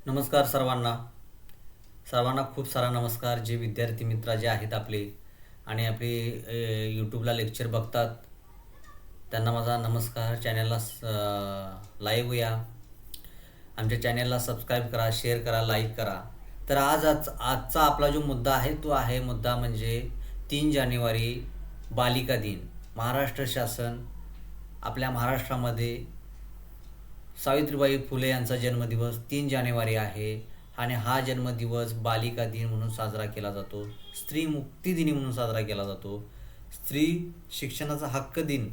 नमस्कार सर्वांना. सर्वांना खूप सारा नमस्कार. जे विद्यार्थी मित्र जे आहेत आपले आणि आपले यूट्यूबला लेक्चर बघतात त्यांना माझा नमस्कार. चॅनलला लाईव्ह या, आमच्या चॅनलला सबस्क्राईब करा, शेअर करा, लाईक करा. तर आजचा आपला जो मुद्दा आहे तो आहे मुद्दा म्हणजे 3 जानेवारी बालिका दिन. महाराष्ट्र शासन आपल्या महाराष्ट्रामध्ये सावित्रीबाई फुले यांचा जन्मदिवस 3 जानेवारी आहे आणि हा जन्मदिवस बालिका दिन म्हणून साजरा केला जातो. स्त्री मुक्ती दिनी म्हणून साजरा केला जातो. स्त्री शिक्षणाचा हक्क दिन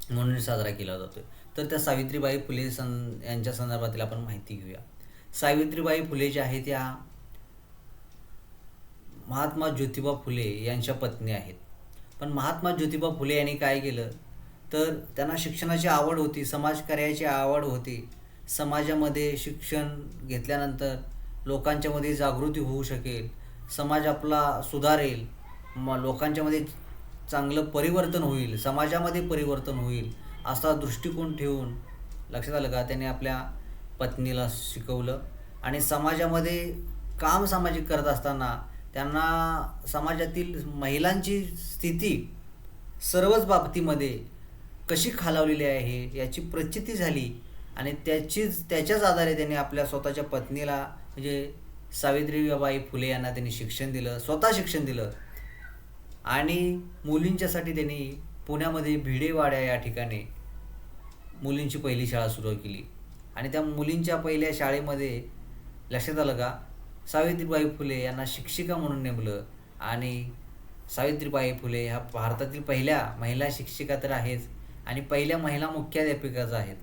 म्हणून साजरा केला जातो. तर त्या सावित्रीबाई फुले यांच्या संदर्भातील आपण माहिती घेऊया. सावित्रीबाई फुले ज्या आहेत त्या महात्मा ज्योतिबा फुले यांच्या पत्नी आहेत. पण महात्मा ज्योतिबा फुले यांनी काय केलं तर त्यांना शिक्षणाची आवड होती, समाजकार्याची आवड होती. समाजामध्ये शिक्षण घेतल्यानंतर लोकांच्यामध्ये जागृती होऊ शकेल, समाज आपला सुधारेल, लोकांच्यामध्ये चांगलं परिवर्तन होईल, समाजामध्ये परिवर्तन होईल असा दृष्टिकोन ठेवून लक्षात आलं का त्याने आपल्या पत्नीला शिकवलं. आणि समाजामध्ये काम सामाजिक करत असताना त्यांना समाजातील महिलांची स्थिती सर्वच बाबतीमध्ये कशी खालावलेली आहे याची प्रचिती झाली आणि त्याच्याच आधारे त्यांनी आपल्या स्वतःच्या पत्नीला म्हणजे सावित्रीबाई फुले यांना त्यांनी शिक्षण दिलं, स्वतः शिक्षण दिलं. आणि मुलींच्यासाठी त्यांनी पुण्यामध्ये भिडेवाड्या या ठिकाणी मुलींची पहिली शाळा सुरू केली. आणि त्या मुलींच्या पहिल्या शाळेमध्ये लक्षात आलं का सावित्रीबाई फुले यांना शिक्षिका म्हणून नेमलं. आणि सावित्रीबाई फुले ह्या भारतातील पहिल्या महिला शिक्षिका तर आहेच आणि पहिल्या महिला मुख्याध्यापिकाच आहेत.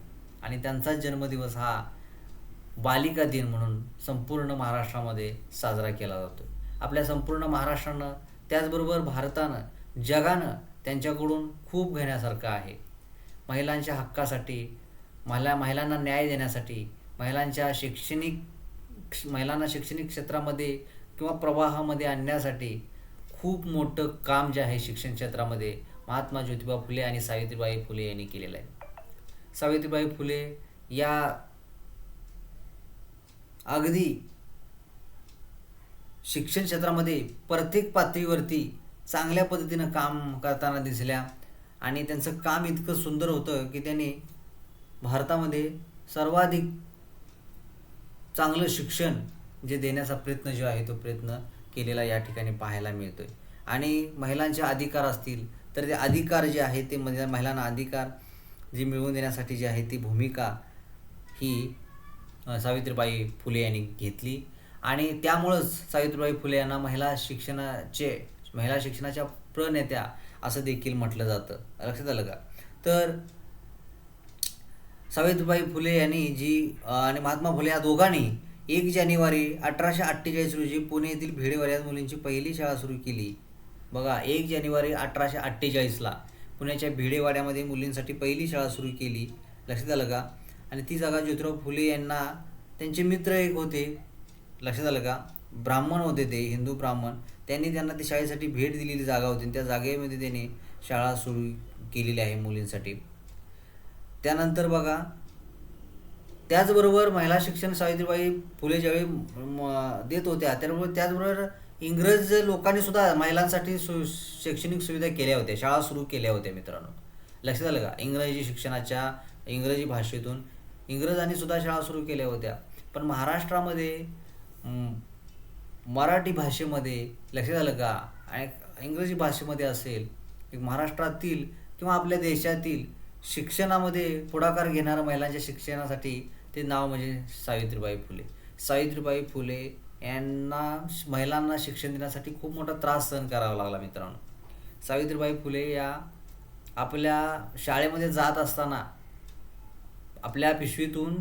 आणि त्यांचा जन्मदिवस हा बालिका दिन म्हणून संपूर्ण महाराष्ट्रामध्ये साजरा केला जातो. आपल्या संपूर्ण महाराष्ट्रानं त्याचबरोबर भारतानं जगानं त्यांच्याकडून खूप घेण्यासारखं आहे. महिलांच्या हक्कासाठी, महिलांना न्याय देण्यासाठी, महिलांना शैक्षणिक क्षेत्रामध्ये किंवा प्रवाहामध्ये आणण्यासाठी खूप मोठं काम जे आहे शिक्षण क्षेत्रामध्ये महात्मा ज्योतिबा फुले आणि सावित्रीबाई फुले यांनी केलेलं आहे. सावित्रीबाई फुले या अगदी शिक्षण क्षेत्रामध्ये प्रत्येक पातळीवरती चांगल्या पद्धतीनं काम करताना दिसल्या. आणि त्यांचं काम इतकं सुंदर होतं की त्यांनी भारतामध्ये सर्वाधिक चांगलं शिक्षण जे देण्याचा प्रयत्न जो आहे तो प्रयत्न केलेला या ठिकाणी पाहायला मिळतोय. आणि महिलांचे अधिकार असतील तर ते अधिकार जे आहे ते महिलांना अधिकार जे मिळवून देण्यासाठी जे आहे ती भूमिका ही सावित्रीबाई फुले यांनी घेतली. आणि त्यामुळंच सावित्रीबाई फुले यांना महिला शिक्षणाच्या प्रणेत्या असं देखील म्हटलं जातं. लक्षात आलं का. तर सावित्रीबाई फुले यांनी आणि महात्मा फुले या दोघांनी 1 जानेवारी 1848 रोजी पुणे येथील भिडेवाड्यात मुलींची पहिली शाळा सुरू केली. बघा 1 जानेवारी 1848ला पुण्याच्या भिडेवाड्यामध्ये मुलींसाठी पहिली शाळा सुरू केली. लक्षात आलं का. आणि ती जागा ज्योतिराव फुले यांना त्यांचे मित्र एक होते, लक्षात आलं का, ब्राह्मण होते, ते हिंदू ब्राह्मण, त्यांनी त्यांना ती शाळेसाठी भेट दिलेली जागा होती. त्या जागेमध्ये त्यांनी शाळा सुरू केलेली आहे मुलींसाठी. त्यानंतर बघा त्याचबरोबर महिला शिक्षण सावित्रीबाई फुले ज्यावेळी देत होत्या त्याचबरोबर इंग्रज लोकांनी सुद्धा महिलांसाठी शैक्षणिक सुविधा केल्या होत्या, शाळा सुरू केल्या होत्या मित्रांनो. लक्षात आलं का. इंग्रजी भाषेतून इंग्रजांनी सुद्धा शाळा सुरू केल्या होत्या. पण महाराष्ट्रामध्ये मराठी भाषेमध्ये लक्षात आलं का आणि इंग्रजी भाषेमध्ये असेल महाराष्ट्रातील किंवा आपल्या देशातील शिक्षणामध्ये पुढाकार घेणाऱ्या महिलांच्या शिक्षणासाठी ते नाव म्हणजे सावित्रीबाई फुले. सावित्रीबाई फुले यांना महिलांना शिक्षण देण्यासाठी खूप मोठा त्रास सहन करावा लागला मित्रांनो. सावित्रीबाई फुले या आपल्या शाळेमध्ये जात असताना आपल्या पिशवीतून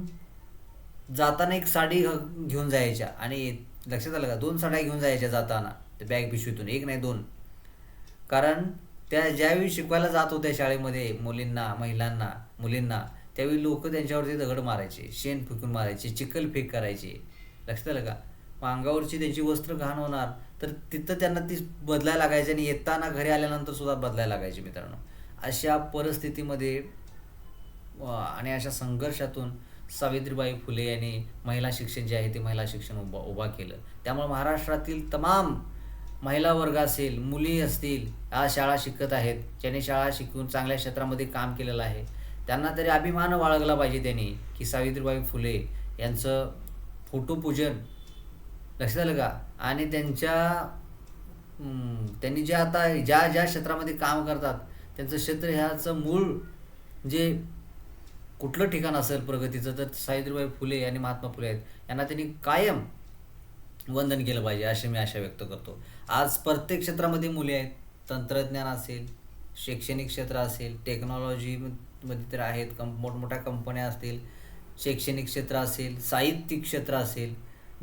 जाताना एक साडी घेऊन जायच्या. आणि लक्षात आलं का 2 साड्या घेऊन जायच्या जाताना बॅग पिशवीतून, एक नाही 2. कारण त्या ज्यावेळी शिकवायला जात होत्या शाळेमध्ये मुलींना त्यावेळी लोक त्यांच्यावरती दगड मारायचे, शेण फेकून मारायचे, चिखल फेक करायचे. लक्षात आलं का. मग अंगावरची त्यांची वस्त्र घाण होणार तर तिथं त्यांना ती बदलायला लागायची आणि येताना घरी आल्यानंतर सुद्धा बदलायला लागायची मित्रांनो. अशा परिस्थितीमध्ये आणि अशा संघर्षातून सावित्रीबाई फुले यांनी महिला शिक्षण जे आहे ते महिला शिक्षण उभा केलं. त्यामुळे महाराष्ट्रातील तमाम महिला वर्ग असेल, मुली असतील, आज शाळा शिकत आहेत, ज्यांनी शाळा शिकून चांगल्या क्षेत्रामध्ये काम केलेलं आहे, त्यांना तरी अभिमान बाळगला पाहिजे त्यांनी, की सावित्रीबाई फुले यांचं फोटोपूजन, लक्षात आलं का? आणि त्यांनी जे आता ज्या ज्या क्षेत्रामध्ये काम करतात, त्यांचं क्षेत्र ह्याचं मूळ जे कुठलं ठिकाण असेल प्रगतीचं, तर सावित्रीबाई फुले आणि महात्मा फुले आहेत, यांना त्यांनी कायम वंदन केलं पाहिजे, अशी मी आशा व्यक्त करतो. आज प्रत्येक क्षेत्रामध्ये मुली आहेत. तंत्रज्ञान असेल, शैक्षणिक क्षेत्र असेल, टेक्नॉलॉजीमध्ये तर आहेत, मोठमोठ्या कंपन्या असतील, शैक्षणिक क्षेत्र असेल, साहित्यिक क्षेत्र असेल,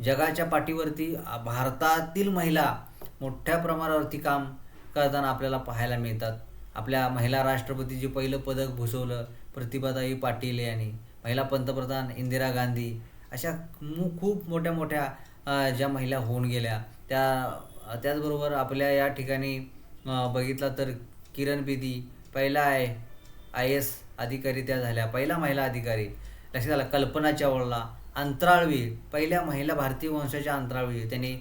जगाच्या पाठीवरती भारतातील महिला मोठ्या प्रमाणावरती काम करताना आपल्याला पाहायला मिळतात. आपल्या महिला राष्ट्रपती जे पहिलं पदक भूषवलं प्रतिभाताई पाटील यांनी, महिला पंतप्रधान इंदिरा गांधी, अशा खूप मोठ्या मोठ्या ज्या महिला होऊन गेल्या, त्याचबरोबर आपल्या या ठिकाणी बघितला तर किरण बेदी पहिला IAS अधिकारी त्या झाल्या, पहिला महिला अधिकारी. लक्षात आलं. कल्पना चावला अंतराळवीर, पहिल्या महिला भारतीय वंशाच्या अंतराळवीर. त्यांनी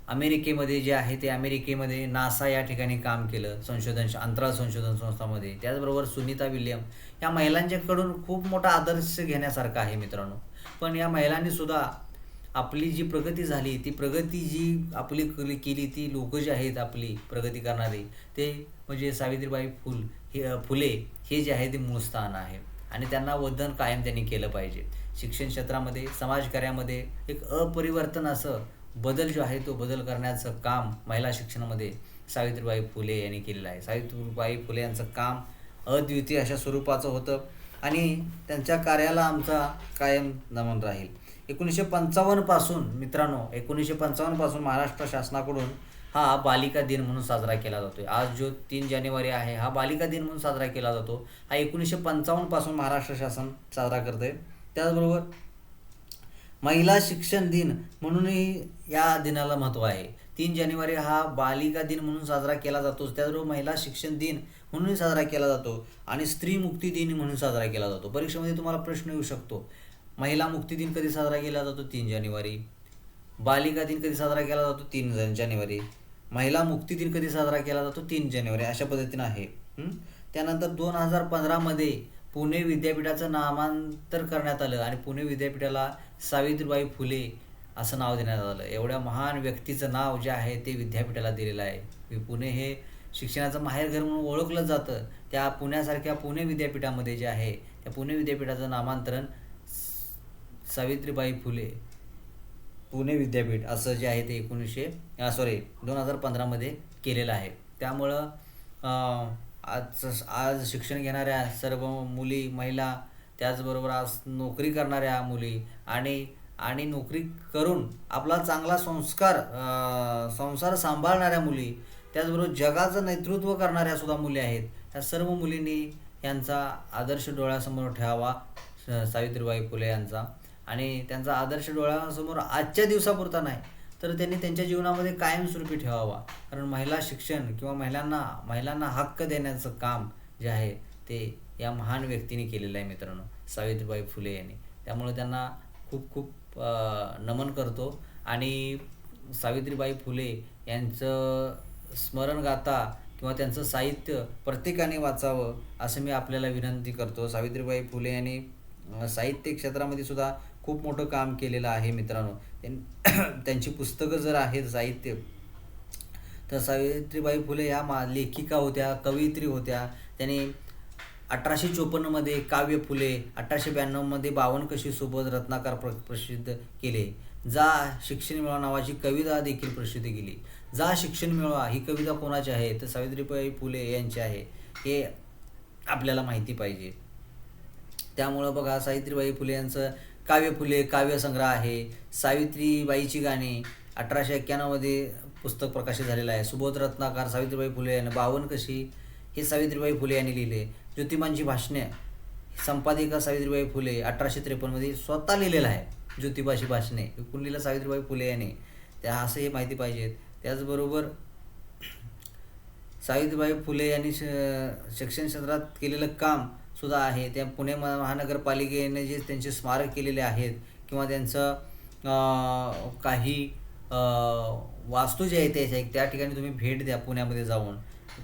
अमेरिकेमध्ये जे आहे ते अमेरिकेमध्ये नासा या ठिकाणी काम केलं, अंतराळ संशोधन संस्थामध्ये. त्याचबरोबर सुनीता विल्यम, या महिलांच्याकडून खूप मोठा आदर्श घेण्यासारखा आहे मित्रांनो. पण या महिलांनी सुद्धा आपली जी प्रगती झाली, ती प्रगती जी आपली केली, ती लोक जे आहेत आपली प्रगती करणारी, ते म्हणजे सावित्रीबाई फुले हे जे आहे ते मूळ स्थान आहे. आणि त्यांना वंदन कायम त्यांनी केलं पाहिजे. शिक्षण क्षेत्रामध्ये, समाजकार्यामध्ये एक अपरिवर्तन असं बदल जो आहे तो बदल करण्याचं काम महिला शिक्षणामध्ये सावित्रीबाई फुले यांनी केलेलं आहे. सावित्रीबाई फुले यांचं काम अद्वितीय अशा स्वरूपाचं होतं आणि त्यांच्या कार्याला आमचा कायम नमन राहील. 1955 पासून मित्रांनो, 1955 पासून महाराष्ट्र शासनाकडून हा बालिका दिन म्हणून साजरा केला जातोय. आज जो 3 जानेवारी आहे, हा बालिका दिन म्हणून साजरा केला जातो. हा 1955 पासून महाराष्ट्र शासन साजरा करतंय. त्याचबरोबर महिला शिक्षण दिन म्हणूनही या दिनाला महत्त्व आहे. 3 जानेवारी हा बालिका दिन म्हणून साजरा केला जातो, त्याचबरोबर महिला शिक्षण दिन म्हणूनही साजरा केला जातो आणि स्त्री मुक्ती दिन म्हणून साजरा केला जातो. परीक्षेमध्ये तुम्हाला प्रश्न येऊ शकतो, महिला मुक्ती दिन कधी साजरा केला जातो? 3 जानेवारी. बालिका दिन कधी साजरा केला जातो? 3 जानेवारी. महिला मुक्ती दिन कधी साजरा केला जातो? 3 जानेवारी. अशा पद्धतीनं आहे. त्यानंतर 2015मध्ये पुणे विद्यापीठाचं नामांतर करण्यात आलं आणि पुणे विद्यापीठाला सावित्रीबाई फुले असं नाव देण्यात आलं. एवढ्या महान व्यक्तीचं नाव जे आहे ते विद्यापीठाला दिलेलं आहे. पुणे हे शिक्षणाचं माहेरघर म्हणून ओळखलं जातं. त्या पुण्यासारख्या पुणे विद्यापीठामध्ये जे आहे, त्या पुणे विद्यापीठाचं नामांतरण सावित्रीबाई फुले पुणे विद्यापीठ असं जे आहे ते 2015मध्ये केलेलं आहे. त्यामुळं आज शिक्षण घेणाऱ्या सर्व मुली, महिला, त्याचबरोबर आज नोकरी करणाऱ्या मुली आणि नोकरी करून आपला चांगला संसार सांभाळणाऱ्या मुली, त्याचबरोबर जगाचं नेतृत्व करणाऱ्या सुद्धा मुली आहेत. या सर्व मुलींनी यांचा आदर्श डोळ्यासमोर ठेवावा, सावित्रीबाई फुले यांचा. आणि त्यांचा आदर्श डोळ्यासमोर आजच्या दिवसापुरता नाही, तर त्यांनी त्यांच्या जीवनामध्ये कायमस्वरूपी ठेवावा. कारण महिला शिक्षण किंवा महिलांना हक्क देण्याचं काम जे आहे ते या महान व्यक्तीने केलेलं आहे मित्रांनो, सावित्रीबाई फुले यांनी. त्यामुळे त्यांना खूप खूप नमन करतो. आणि सावित्रीबाई फुले यांचं स्मरणगाथा किंवा त्यांचं साहित्य प्रत्येकाने वाचावं असं मी आपल्याला विनंती करतो. सावित्रीबाई फुले यांनी साहित्य क्षेत्रामध्ये सुद्धा खूप मोठं काम केलेलं आहे मित्रांनो. त्यांची पुस्तकं जर आहेत साहित्य, तर सावित्रीबाई फुले ह्या लेखिका होत्या, कवयित्री होत्या. त्यांनी 1854मध्ये काव्य फुले, 1892मध्ये 52 कशी सोबत रत्नाकर प्रसिद्ध केले. जा शिक्षण मिळवा नावाची कविता देखील प्रसिद्ध केली. जा शिक्षण मिळवा ही कविता कोणाची आहे? तर सावित्रीबाई फुले यांची आहे. हे आपल्याला माहिती पाहिजे. त्यामुळं बघा, सावित्रीबाई फुले यांचं काव्य फुले काव्यसंग्रह आहे. सावित्रीबाईची गाणी 1891मध्ये पुस्तक प्रकाशित झालेलं आहे. सुबोध रत्नाकर, सावित्रीबाई फुले यांनी 52 कशी हे सावित्रीबाई फुले यांनी लिहिले. ज्योतिबांची भाषणे, संपादिका सावित्रीबाई फुले 1853मध्ये स्वतः लिहिलेलं आहे. ज्योतिबाची भाषणे कोण लिहिलं? सावित्रीबाई फुले यांनी. त्या असं हे माहिती पाहिजेत. त्याचबरोबर सावित्रीबाई फुले यांनी शिक्षण क्षेत्रात केलेलं काम सुद्धा आहे. त्या पुणे महानगरपालिकेने जे त्यांचे स्मारक केलेले आहेत किंवा त्यांचं काही वास्तू जे आहेत त्या ठिकाणी तुम्ही भेट द्या पुण्यामध्ये जाऊन.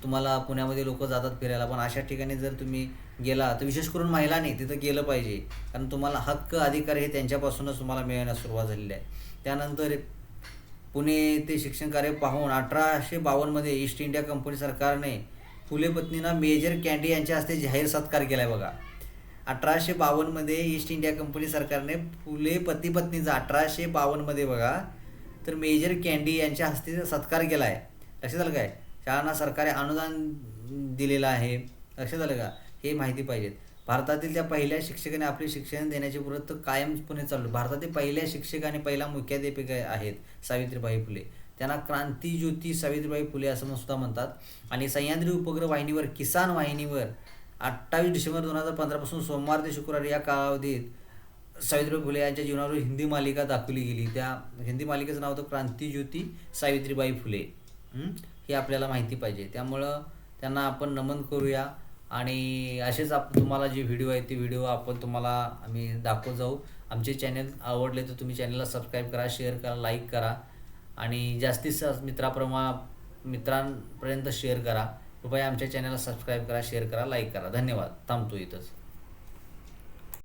तुम्हाला पुण्यामध्ये लोक जातात फिरायला, पण अशा ठिकाणी जर तुम्ही गेला तर विशेष करून महिलांनी तिथं गेलं पाहिजे, कारण तुम्हाला हक्क अधिकार हे त्यांच्यापासूनच तुम्हाला मिळण्यास सुरुवात झालेली आहे. त्यानंतर पुणे येथे शिक्षण कार्य पाहून 1852मध्ये ईस्ट इंडिया कंपनी सरकारने फुले पत्नींना मेजर कँडी यांच्या हस्ते जाहीर सत्कार केला आहे बघा. 1852मध्ये ईस्ट इंडिया कंपनी सरकारने फुले पतीपत्नीचा 1852मध्ये बघा तर मेजर कँडी यांच्या हस्ते सत्कार केला आहे. लक्षात आलं काय? शाळांना सरकारी अनुदान दिलेलं आहे. लक्षात आलं का? हे माहिती पाहिजेत. भारतातील त्या पहिल्या शिक्षकाने आपले शिक्षण देण्याचे व्रत कायमपणे चालू. भारतातील पहिल्या शिक्षक आणि पहिला मुख्याध्यापिका आहेत सावित्रीबाई फुले. त्यांना क्रांतीज्योती सावित्रीबाई फुले असं सुद्धा म्हणतात. आणि सह्याद्री उपग्रह वाहिनीवर, किसान वाहिनीवर 28 डिसेंबर 2015 पासून सोमवार ते शुक्रवार या कालावधीत सावित्रीबाई फुले यांच्या जीवनावर हिंदी मालिका दाखवली गेली. त्या हिंदी मालिकेचं नाव होतं क्रांतीज्योती सावित्रीबाई फुले. हे आपल्याला माहिती पाहिजे. त्यामुळं त्यांना आपण नमन करूया. आणि असेच तुम्हाला जे व्हिडिओ आहेत ते व्हिडिओ आपण तुम्हाला आम्ही दाखवत जाऊ. आमचे चॅनल आवडले तर तुम्ही चॅनलला सबस्क्राईब करा, शेअर करा, लाईक करा आणि जास्तीत मित्रांपर्यंत शेअर करा. कृपया आमच्या चॅनलला सबस्क्राईब करा, शेअर करा, लाईक करा. धन्यवाद. थांबतो इथंच.